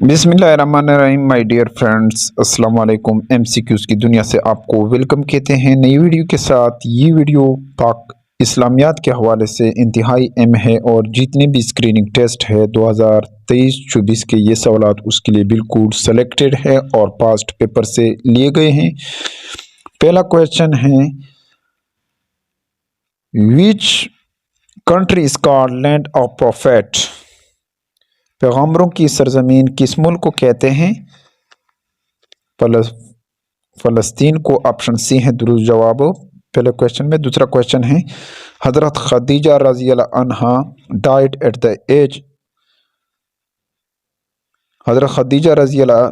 बिस्मिल्लाहिर्रहमानिर्रहीम my dear friends, अस्सलाम वालेकुम। एमसीक्यूज़ की दुनिया से आपको वेलकम कहते हैं नई वीडियो के साथ। ये वीडियो पाक इस्लामियात के हवाले से इंतहाई अहम है और जितने भी स्क्रीनिंग टेस्ट है 2023-24 के ये सवालात उसके लिए बिल्कुल सेलेक्टेड है और पास्ट पेपर से लिए गए हैं। पहला क्वेश्चन है, which country is called land of prophet? पैगम्बरों की सरजमीन किस मुल्क को कहते हैं? फ़लस्तीन को। ऑप्शन सी है दुरुस्त जवाब पहले क्वेश्चन में। दूसरा क्वेश्चन है, हज़रत खदीजा रज़ी अल्लाह अन्हा डाइड एट द एज। हज़रत खदीजा रज़ी अल्लाह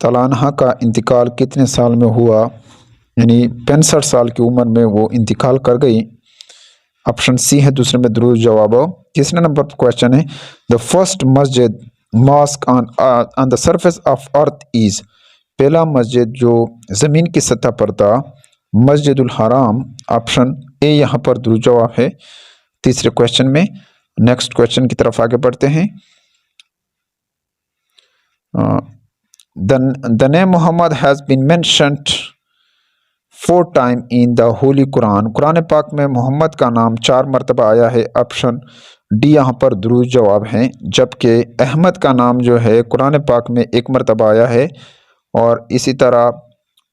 तआला अन्हा का इंतकाल कितने साल में हुआ? यानी 65 साल की उम्र में वो इंतकाल कर गई। ऑप्शन सी है दूसरे में दुरुस्त जवाब। तीसरे नंबर पर क्वेश्चन है, द फर्स्ट मस्जिद mosque on the surface of earth is. पहला मस्जिद जो ज़मीन की सतह पर था, मस्जिदुल हराम। ऑप्शन ए यहाँ पर दुरुस्त जवाब है तीसरे क्वेश्चन में। नेक्स्ट क्वेश्चन की तरफ आगे बढ़ते हैं। The name Mohammed has been mentioned 4 time in the holy Quran. Quran पाक में मोहम्मद का नाम 4 मरतबा आया है। ऑप्शन डी यहाँ पर दुरुस्त जवाब है। जबकि अहमद का नाम जो है कुरान पाक में 1 मरतबा आया है। और इसी तरह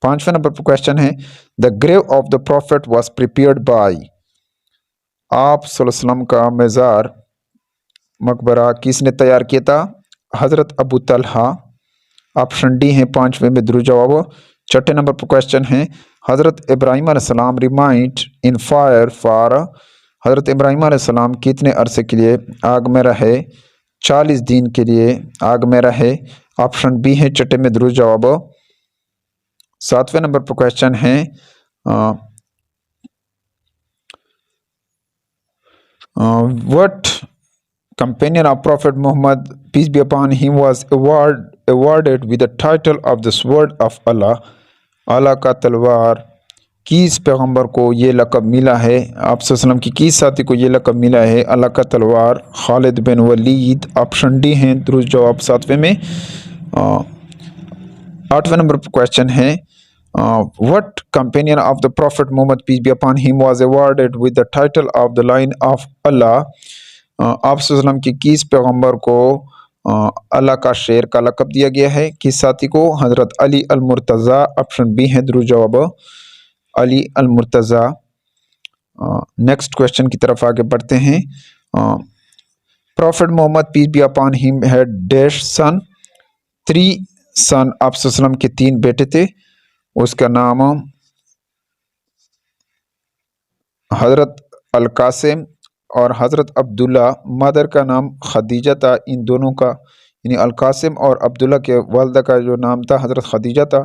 5वें नंबर पर क्वेश्चन है, the grave of the prophet was prepared by. आप सल्लल्लाहु अलैहि वसल्लम का मज़ार मकबरा किसने तैयार किया था? हज़रत अबू तलहा। ऑप्शन डी है 5वें में दुरुस्त जवाब। छठे नंबर पर क्वेश्चन है, हज़रत इब्राहीम अलैहिस्सलाम रिमाइंड इन फायर फॉर। हज़रत इब्राहीम अलैहिस्सलाम कितने अरसे के लिए आग में रहे? 40 दिन के लिए आग में रहे। ऑप्शन बी है छठे में दुरुस्त जवाब। 7वें नंबर पर क्वेश्चन है, what companion of Prophet Muhammad, peace be upon him, was awarded with the title of the Sword of Allah। अल्लाह का तलवार। किस पैगंबर को ये लक़ब मिला है? आप वसल्लम की किस साथी को ये लक़ब मिला है अल्लाह का तलवार? खालिद बिन वलीद। ऑप्शन डी है दुरुस्त जवाब 7वें में। 8वें नंबर पर क्वेश्चन है, what companion of the prophet Mohammed peace be upon him was awarded with the title of the lion of Allah. आप वसल्लम की किस पैगंबर को अल्लाह का शेर का लक़ब दिया गया है? किस साथी को? हज़रत अली अल मुर्तज़ा। ऑप्शन बी है दुरुस्त जवाब, अली अल मुर्तज़ा। नेक्स्ट क्वेश्चन की तरफ आगे बढ़ते हैं। Prophet Mohammed peace be upon him had dash son. 3 son. आप वसल्लम के 3 बेटे थे। उसका नाम हज़रत अल कासिम और हज़रत अब्दुल्ला। मदर का नाम खदीजा था। इन दोनों का यानी अल कासिम और अब्दुल्ला के वालदा का जो नाम था हज़रत खदीजा था।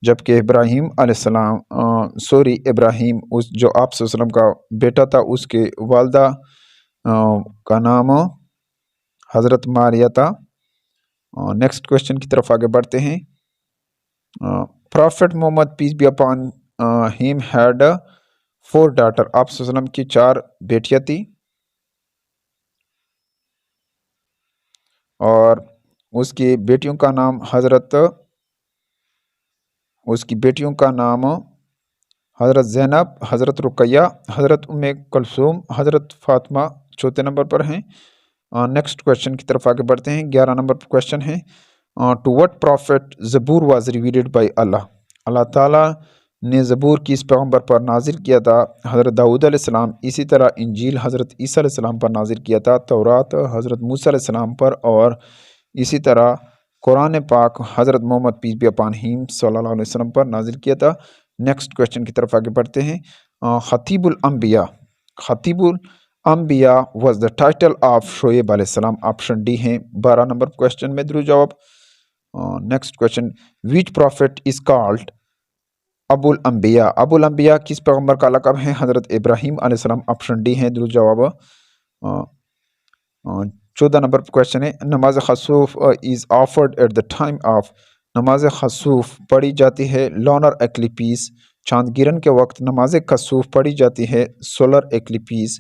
जबकि इब्राहीम अलैहिस्सलाम इब्राहीम उस जो आप वसल्लम का बेटा था उसके वालदा का नाम हज़रत मारिया था। नेक्स्ट क्वेश्चन की तरफ आगे बढ़ते हैं। Prophet Mohammed peace be upon him had 4 daughter. आप वसल्लम की 4 बेटियां थी और उसकी बेटियों का नाम हज़रत ज़ैनब, हज़रत रुकैया, हज़रत उम्मे कुलसूम, हज़रत फ़ातिमा चौथे नंबर पर हैं। नेक्स्ट क्वेश्चन की तरफ आगे बढ़ते हैं। 11 नंबर पर क्वेश्चन है, to what prophet Zabur was revealed by Allah. Allah ताला ने ज़बूर किस पैगंबर पर नाजिल किया था? हज़रत दाऊद अलैहिस्सलाम। इसी तरह इंजील हज़रत ईसा अलैहिस्सलाम पर नाजिल किया था। तौरात हज़रत मूसा अलैहिस्सलाम पर। और इसी तरह कुरान पाक हज़रत Mohammed peace be upon him सल्लल्लाहु अलैहि वसल्लम पर नाजिल किया था। नेक्स्ट क्वेश्चन की तरफ आगे बढ़ते हैं। Khatibul Anbiya was the title of Shoaib अलैहिस्सलाम। ऑप्शन डी है 12 नंबर क्वेश्चन में दुरुस्त जवाब। Next question, which profit is called Abul अंबिया किस पैगंबर का लक़ब है? हज़रत इब्राहीम अलैहिस्सलाम। ऑप्शन डी है दुरुस्त जवाब। 14 नंबर पर क्वेश्चन है, namaz khusuf is offered at the time of. नमाज खसूफ पढ़ी जाती है लोनर एक्लिपीस। चांद गिरन के वक्त नमाज खसूफ पढ़ी जाती है सोलर एक्लिपीस।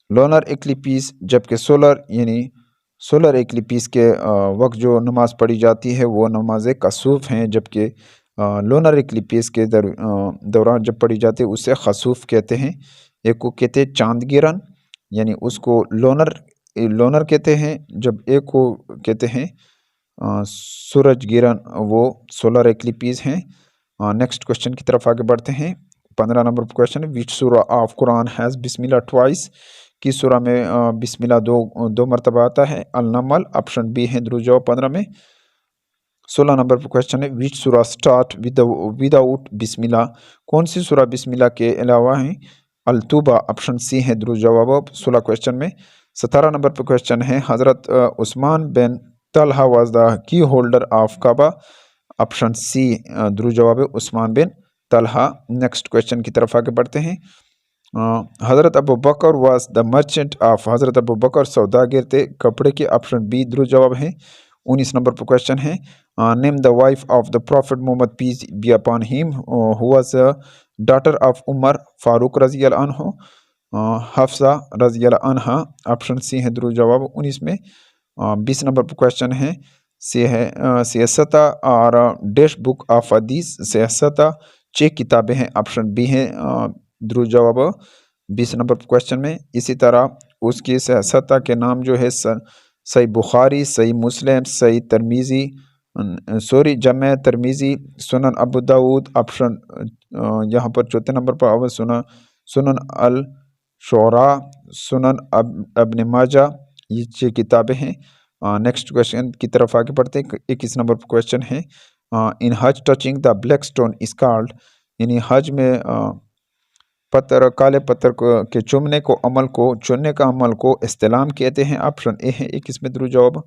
लोनर एक्लिपीस, जबकि सोलर यानी सोलर एक्लिपीस के वक्त जो नमाज़ पढ़ी जाती है वो नमाज कसूफ़ हैं, जबकि लोनर एक्लिपीस के दौरान जब पढ़ी जाती है उसे खसूफ़ कहते हैं। एक को कहते हैं चांद गिरन, यानी उसको लोनर लोनर कहते हैं, जब एक को कहते हैं सूरज गिरन, वो सोलर एक्लिपीस हैं। नेक्स्ट क्वेश्चन की तरफ आगे बढ़ते हैं। 15 नंबर क्वेश्चन है, विच सूरा of Quran has Bismillah twice, किस सूरा में बिस्मिल्लाह दो मरतबा आता है? अल-नमल, ऑप्शन बी है दुरूद जवाब 15 में। 16 नंबर पर क्वेश्चन है, विच सूरा स्टार्ट विदाउट बिस्मिल्लाह, कौन सी सूरा बिस्मिल्लाह के अलावा है? अल-तूबा, ऑप्शन सी है दुरूद जवाब 16 क्वेश्चन में। 17 नंबर पर क्वेश्चन है, Hazrat Usman bin Talha was the key holder of Kaaba, option C दुरूद जवाब है उस्मान बिन तलहा। नेक्स्ट क्वेश्चन की तरफ आगे बढ़ते हैं। Hazrat Abu Bakr was the merchant of, Hazrat Abu बकर सौदागर थे कपड़े के, ऑप्शन बी दुरूद जवाब है। 19 नंबर पर क्वेश्चन है, name the wife of the prophet Mohammed peace be upon him who was daughter of Umar Farooq रजी अल्लाह अन्हु, हफ्सा रजी अल्लाह अन्हा, ऑप्शन सी है दुरूद जवाब 19 में। 20 नंबर पर क्वेश्चन है, सियासता और डैश बुक ऑफ हदीस, सियासता 6 किताबें हैं, ऑप्शन बी है दुरूद जवाब 20 नंबर पर क्वेश्चन में। इसी तरह उसकी सियासता के नाम जो है सही बुखारी, सही मुस्लिम, सही तरमीज़ी, सॉरी जमे तरमीज़ी, सुनन अबू दाऊद, ऑप्शन यहाँ पर चौथे नंबर पर अवल सुनन अल शोरा, सुनन अब्न माजा, ये 6 किताबें हैं। नेक्स्ट क्वेश्चन की तरफ आगे बढ़ते हैं। 21 नंबर पर क्वेश्चन है, इन हज touching the black stone is called, यानी हज में पत्थर, काले पत्थर के चुनने का अमल को इस्तिलाम कहते हैं, ऑप्शन ए है 21 में दुरूद जवाब।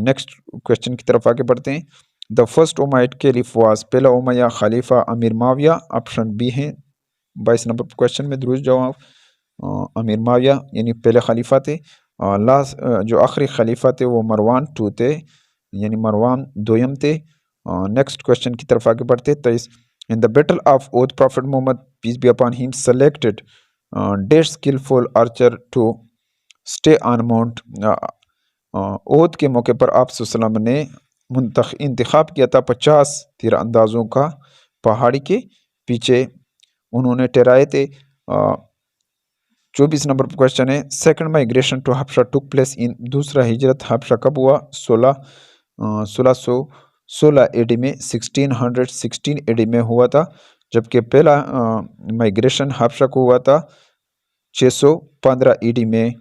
नेक्स्ट क्वेश्चन की तरफ आगे बढ़ते हैं। The first Umayyad caliph was, पहला उमैया खलीफा अमीर माविया, ऑप्शन बी है 22 नंबर क्वेश्चन में दुरूद जवाब अमीर माविया यानी पहले खलीफा थे। लास्ट जो आखिरी खलीफा थे वो मरवान टू थे, यानी मरवान दोयम थे। नेक्स्ट क्वेश्चन की तरफ आगे बढ़ते। 23 in the battle of Uhud prophet Mohammed peace be upon him selected dash skilful archer to stay on mount, Uhud के मौके पर आप सल्लल्लाहु अलैहि वसल्लम ने इंतखाब किया था 50 तीर अंदाजों का पहाड़ी के पीछे उन्होंने ठहराए थे। 24 नंबर पर क्वेश्चन है, second migration to Habsha took place in, दूसरा हिजरत हबशा कब हुआ? 1616 एडी में, 1616 एडी में हुआ था, जबकि पहला माइग्रेशन हबशा को हुआ था 615 एडी में।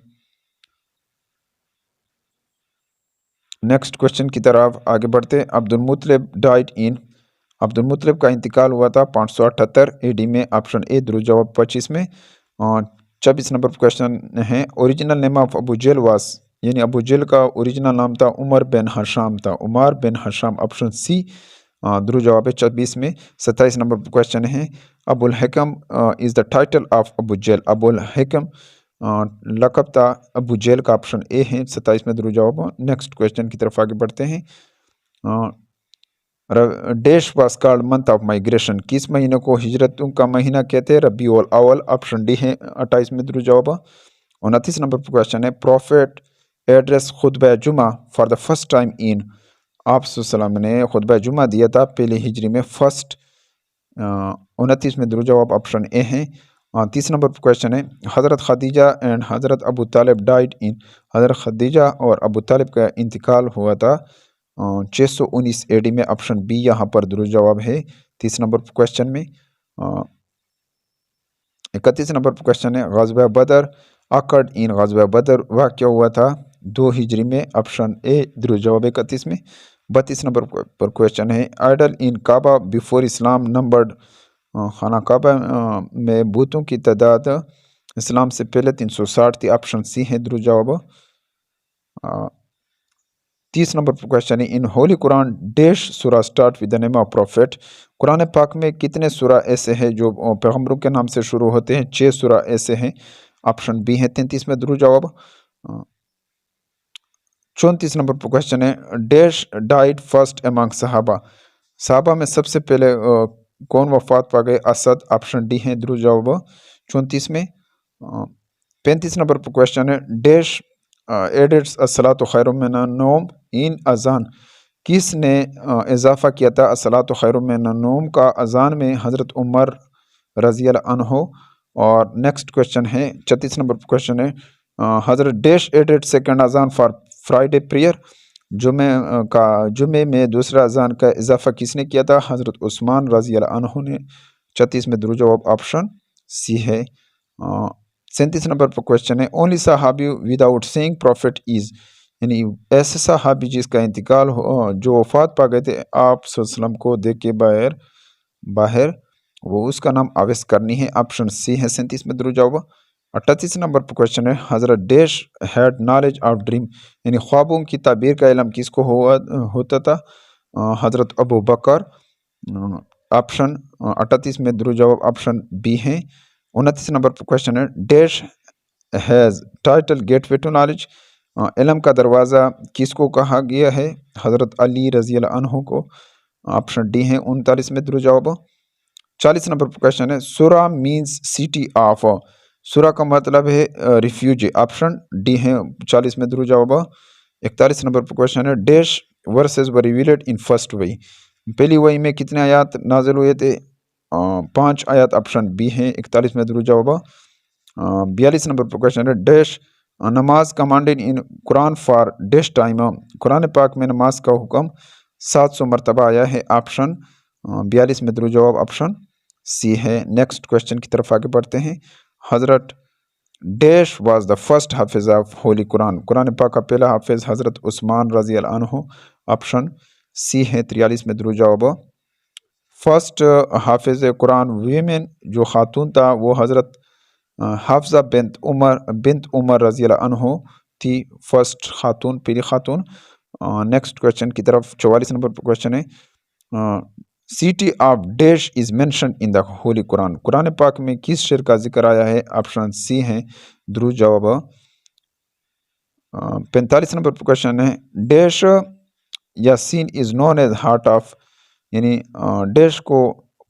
नेक्स्ट क्वेश्चन की तरफ आगे बढ़ते हैं। अब्दुल मुत्तलिब डाइड इन, अब्दुल मुत्तलिब का इंतकाल हुआ था 578 एडी में, ऑप्शन ए दुरूद जवाब 25 में। 24 नंबर पर क्वेश्चन है, original name of Abu jail वास, यानी अबू जेल का ओरिजिनल नाम था उमर बिन हशाम था, उमर बिन हशाम, ऑप्शन सी दुरूद जवाब है 24 में। 27 नंबर पर क्वेश्चन है, Abul Hakam is the title of Abu Jahl, Abul Hakam लक़ब था अबू जेल का, ऑप्शन ए है 27 में दुरूद जवाब। नेक्स्ट क्वेश्चन की तरफ आगे बढ़ते हैं। Dash was called month of migration, किस महीने को हिजरतों का महीना कहते हैं? रबीउल अव्वल, ऑप्शन डी है 28 में दुरूद जवाब। 29 नंबर पर क्वेश्चन है, प्रॉफिट एड्रेस खुतबा जुमा for the first time in, आप सल्लल्लाहु अलैहि वसल्लम ने खुतबा जुमा दिया था पहले हिजरी में फर्स्ट, 29 में दुरूद जवाब ऑप्शन ए है। 30 नंबर पर क्वेश्चन है, हज़रत खदीजा एंड हज़रत अबू तालिब डाइड इन, हज़रत खदीजा और अबू तालिब का इंतकाल हुआ था 619 एडी में, ऑप्शन बी यहाँ पर दुरूद जवाब है 30 नंबर पर क्वेश्चन में। 31 नंबर पर क्वेश्चन है, ग़ज़वा बदर अकर्ड इन, ग़ज़वा बदर वाक़या हुआ था 2 हिजरी में, ऑप्शन ए दुरूद जवाब 31 में। 32 नंबर पर क्वेश्चन है, idol in Kaaba before Islam numbered, खाना काबा में बूतों की तादाद इस्लाम से पहले 360 थी, ऑप्शन सी है दुरूद जवाब। 30 नंबर पर क्वेश्चन है, इन होली कुरान डैश सूरा start with the name of profit, Quran पाक में कितने सूरा ऐसे हैं जो पैगम्बरों के नाम से शुरू होते हैं? 6 सूरा ऐसे हैं, ऑप्शन बी है 33 में दुरूद जवाब। 34 नंबर पर क्वेश्चन है, डैश डाइड फर्स्ट अमंग सहाबा, सहाबा में सबसे पहले कौन वफात पा गए? असद, ऑप्शन डी है दुरूद जवाब 34 में। 35 नंबर पर क्वेश्चन है, डैश एडिट्स अस्सलातु खैरुम मिनन नौम इन अजान, किसने इजाफा किया था अस्सलातु खैरुम मिनन नौम का अजान में? हज़रत उमर रज़ी अल्लाह अन्हो। और नेक्स्ट क्वेश्चन है 36 नंबर पर क्वेश्चन है, हज़रत डैश एडिट सेकंड अजान फॉर फ्राइडे प्रेयर, जुमे में दूसरा अजान का इजाफा किसने किया था? हज़रत उस्मान रज़ी अल्लाह अन्हो ने। 36 में दुरूद जवाब ऑप्शन सी है। 37 नंबर पर क्वेश्चन है, ओनली सहाबी विदाउट सेइंग प्रॉफिट इज़, यानी ऐसे सहाबी जिसका इंतकाल हो, जो वफात पा गए थे आप सल्लल्लाहु अलैहि वसल्लम को देख के बाहर, वो उसका नाम अवैस करनी है। ऑप्शन सी है 37 में दुरूद जवाब। 38 नंबर पर क्वेश्चन है, हज़रत dash had knowledge of dream, यानी ख्वाबों की ताबीर का इल्म किसको होता था? हज़रत अबू बकर। ऑप्शन 38 में दुरूद जवाब ऑप्शन बी है। 29 नंबर पर क्वेश्चन है, dash has title gateway to knowledge, इल्म का दरवाज़ा किसको कहा गया है? हज़रत अली रज़ी अल्लाह अन्हु को। ऑप्शन डी है 39 में दुरूद जवाब। 40 नंबर पर क्वेश्चन है, सुरा मीन्स सिटी ऑफ, सुरा का मतलब है रिफ्यूजी। ऑप्शन डी है 40 में दुरूद जवाब। 41 नंबर पर क्वेश्चन है, dash versus were revealed in first वही, पहली वही में कितने आयात नाजिल हुए थे? 5 आयात। ऑप्शन बी है 41 में दुरूद जवाब। 42 नंबर पर क्वेश्चन है, डैश नमाज commanded in Quran for dash time, Quran पाक में नमाज का हुक्म 700 मरतबा आया है। ऑप्शन 42 में दुरूद जवाब ऑप्शन सी है। नेक्स्ट क्वेश्चन की तरफ आगे बढ़ते हैं, हज़रत dash was the first Hafiz of Holi Quran, Quran पाक का पहला हाफिज हज़रत उस्मान रज़ी अल्लाह अन्हु। ऑप्शन सी है 43 में दुरूद जवाब। फर्स्ट हाफिज कुरान वीमेन जो खातून था वो हज़रत हाफजा बिन्त उमर रज़ी अल्लाह अन्हु थी, फर्स्ट खातून, पहली खातून। नेक्स्ट क्वेश्चन की तरफ 44 नंबर पर क्वेश्चन है, city of dash is mention in the holy Quran, Quran पाक में किस शहर का जिक्र आया है? ऑप्शन सी है दुरूद जवाब। 45 नंबर पर क्वेश्चन है, dash Yasin is known as heart of, यानी डैश को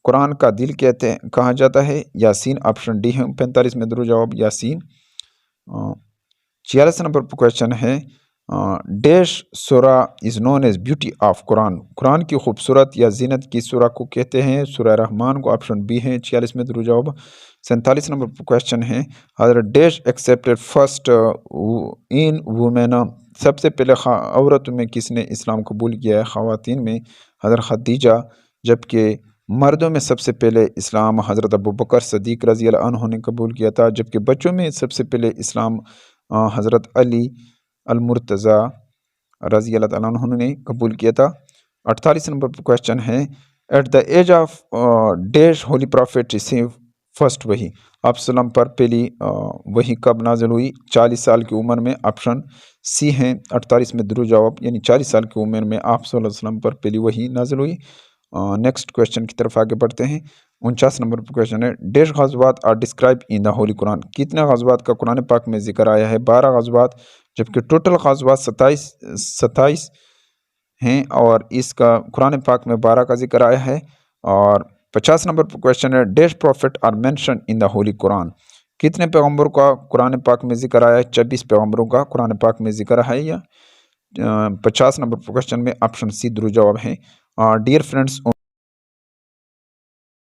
कुरान का दिल कहा जाता है? यासीन। ऑप्शन डी है 45 में दुरूद जवाब यासीन। 46 नंबर पर क्वेश्चन है, dash surah is known as beauty of Quran, Quran की खूबसूरत या जीनत की सूरा को कहते हैं? सूरा रहमान को। ऑप्शन बी है 46 में दुरूद जवाब। 47 नंबर पर क्वेश्चन है, हज़रत dash accepted first in women, सबसे पहले औरत में किसने इस्लाम कबूल किया है? ख़वातीन में हज़रत खदीजा, जबकि मर्दों में सबसे पहले इस्लाम हज़रत अबू बकर सदीक रज़ी अल्लाह अन्हु ने कबूल किया था, जबकि बच्चों में सबसे पहले इस्लाम हज़रत अली अल-मुर्तज़ा रज़ी अल्लाह तआला अन्हु ने कबूल किया था। 48 नंबर पर क्वेश्चन है, at the age of dash holy prophet receive first वही, आप सल्लम पर पहली वही कब नाजिल हुई? 40 साल की उम्र में। ऑप्शन सी है 48 में दुरूद जवाब, यानी 40 साल की उम्र में आप सल्लल्लाहु अलैहि वसल्लम पर पहली वही नाजिल हुई। नेक्स्ट क्वेश्चन की तरफ आगे बढ़ते हैं, 49 नंबर पर क्वेश्चन है, dash ghazwat are describe in the holy Quran, कितने गज़वात का कुरान पाक में जिक्र आया है? 12 गज़वात, जबकि टोटल गज़वात 27 हैं और इसका कुरान पाक में 12 का जिक्र आया है। और 50 नंबर पर क्वेश्चन है, dash prophet are mention in the holy Quran, कितने पैगम्बरों का कुरान पाक में जिक्र आया है? 26 पैगम्बरों का कुरान पाक में जिक्र है। या 50 नंबर पर क्वेश्चन में ऑप्शन सी दुरूद जवाब है। Dear friends,